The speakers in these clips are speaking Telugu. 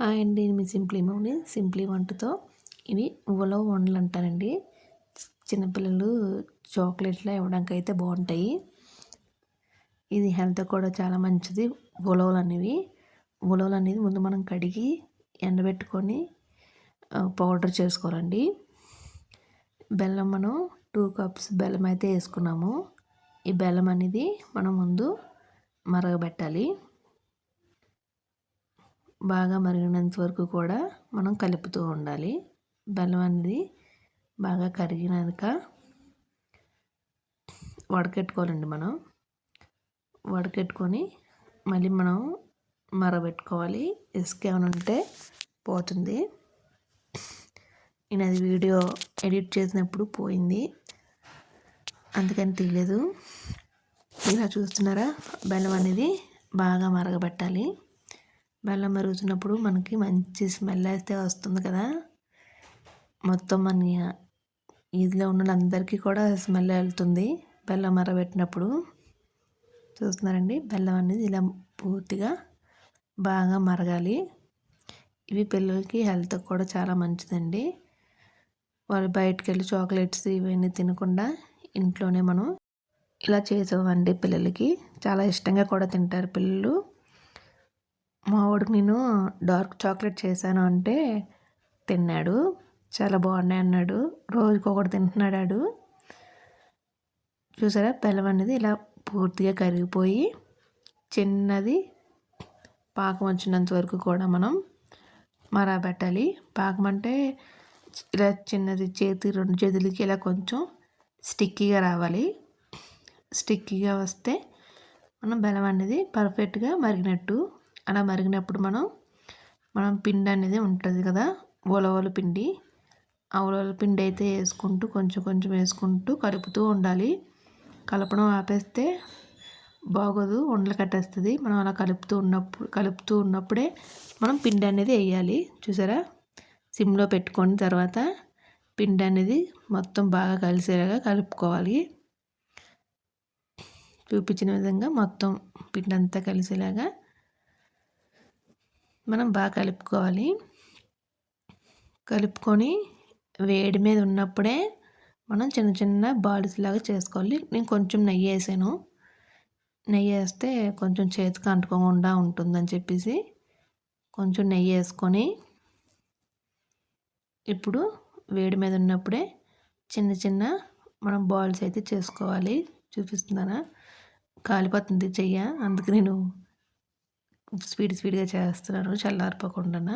హాయ్ అండి, మీ సింప్లీ మౌని సింప్లీ వంటతో. ఇవి ఉలవ వండలు అంటారండి. చిన్నపిల్లలు చాక్లెట్లో ఇవ్వడానికి అయితే బాగుంటాయి. ఇది హెల్త్ కూడా చాలా మంచిది. ఉలవలు అనేది ముందు మనం కడిగి ఎండబెట్టుకొని పౌడర్ చేసుకోవాలండి. బెల్లం మనం 2 కప్స్ బెల్లం అయితే వేసుకున్నాము. ఈ బెల్లం అనేది మనం ముందు మరగబెట్టాలి. బాగా మరిగినంత వరకు కూడా మనం కలుపుతూ ఉండాలి. బెల్లం అనేది బాగా కరిగినాక వడకెట్టుకోవాలండి. మనం వడకెట్టుకొని మళ్ళీ మనం మరగబెట్టుకోవాలి. ఇసుక ఏమైనా ఉంటే పోతుంది. నేను అది వీడియో ఎడిట్ చేసినప్పుడు పోయింది, అందుకని తీయలేదు. ఇలా చూస్తున్నారా, బెల్లం అనేది బాగా మరగబెట్టాలి. బెల్లం మరుగుతున్నప్పుడు మనకి మంచి స్మెల్ అయితే వస్తుంది కదా. మొత్తం మన ఇదిలో ఉన్న అందరికీ కూడా స్మెల్ వెళ్తుంది బెల్లం మరగబెట్టినప్పుడు. చూస్తున్నారండి, బెల్లం అనేది ఇలా పూర్తిగా బాగా మరగాలి. ఇవి పిల్లలకి హెల్త్ కూడా చాలా మంచిదండి. వాళ్ళు బయటకు వెళ్ళి చాక్లెట్స్ ఇవన్నీ తినకుండా ఇంట్లోనే మనం ఇలా చేసామండి. పిల్లలకి చాలా ఇష్టంగా కూడా తింటారు పిల్లలు. మా వాడికి నేను డార్క్ చాక్లెట్ చేశాను అంటే తిన్నాడు. చాలా బాగున్నాయి అన్నాడు. రోజుకొకటి తింటున్నాడు. చూసారా, బెల్లం అనేది ఇలా పూర్తిగా కరిగిపోయి చిన్నది పాకం వచ్చినంత వరకు కూడా మనం మరగబెట్టాలి. పాకం అంటే ఇలా చిన్నది రెండు చేతులకి ఇలా కొంచెం స్టిక్కీగా రావాలి. స్టిక్కీగా వస్తే మనం బెల్లం అనేది పర్ఫెక్ట్గా మరిగినట్టు. అలా మరిగినప్పుడు మనం పిండి అనేది ఉంటుంది కదా, ఉలవల పిండి. ఆ ఉలవల పిండి అయితే వేసుకుంటూ కొంచెం కొంచెం వేసుకుంటూ కలుపుతూ ఉండాలి. కలపడం ఆపేస్తే బాగోదు, ఉండలు కట్టేస్తుంది. మనం అలా కలుపుతూ ఉన్నప్పుడే మనం పిండి అనేది వేయాలి. చూసారా, సిమ్లో పెట్టుకొని తర్వాత పిండి అనేది మొత్తం బాగా కలిసేలాగా కలుపుకోవాలి. చూపించిన విధంగా మొత్తం పిండి అంతా కలిసేలాగా మనం బాగా కలుపుకోవాలి. కలుపుకొని వేడి మీద ఉన్నప్పుడే మనం చిన్న చిన్న బాల్స్ లాగా చేసుకోవాలి. నేను కొంచెం నెయ్యి వేసాను. నెయ్యి వేస్తే కొంచెం చేతికి అంటుకోకుండా ఉంటుందని చెప్పేసి కొంచెం నెయ్యి వేసుకొని ఇప్పుడు వేడి మీద ఉన్నప్పుడే చిన్న చిన్న మనం బాల్స్ అయితే చేసుకోవాలి. చూపిస్తున్నానా, కాలిపోతుంది చెయ్య, అందుకు నేను స్పీడ్గా చేస్తున్నాను చల్లారిపోకుండా.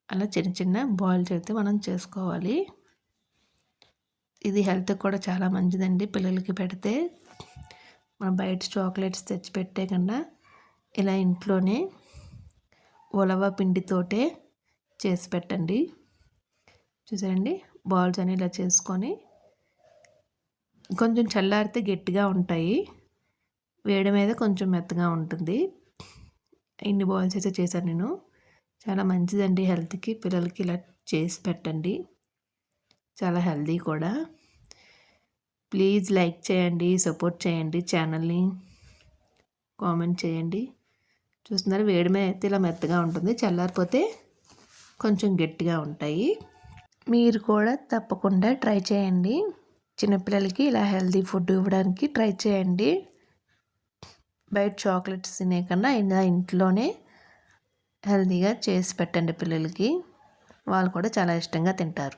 అలా చిన్న చిన్న బాల్స్ అయితే మనం చేసుకోవాలి. ఇది హెల్త్ కూడా చాలా మంచిదండి. పిల్లలకి పెడితే మనం బయట చాక్లెట్స్ తెచ్చి పెట్టే కన్నా ఇలా ఇంట్లోనే ఉలవ పిండితోటే చేసి పెట్టండి. చూసారండి, బాల్స్ అని ఇలా చేసుకొని కొంచెం చల్లారితే గట్టిగా ఉంటాయి, వేడి మీద కొంచెం మెత్తగా ఉంటుంది. ఇన్ని బాల్స్ అయితే చేశాను నేను. చాలా మంచిదండి హెల్త్కి. పిల్లలకి ఇలా చేసి పెట్టండి, చాలా హెల్తీ కూడా. ప్లీజ్ లైక్ చేయండి, సపోర్ట్ చేయండి ఛానల్ని, కామెంట్ చేయండి. చూస్తున్నారు, వేడి మీద అయితే ఇలా మెత్తగా ఉంటుంది, చల్లారిపోతే కొంచెం గట్టిగా ఉంటాయి. మీరు కూడా తప్పకుండా ట్రై చేయండి. చిన్నపిల్లలకి ఇలా హెల్తీ ఫుడ్ ఇవ్వడానికి ట్రై చేయండి. బయట చాక్లెట్స్ తినే కన్నా ఇలా ఇంట్లోనే హెల్తీగా చేసి పెట్టండి పిల్లలకి. వాళ్ళు కూడా చాలా ఇష్టంగా తింటారు.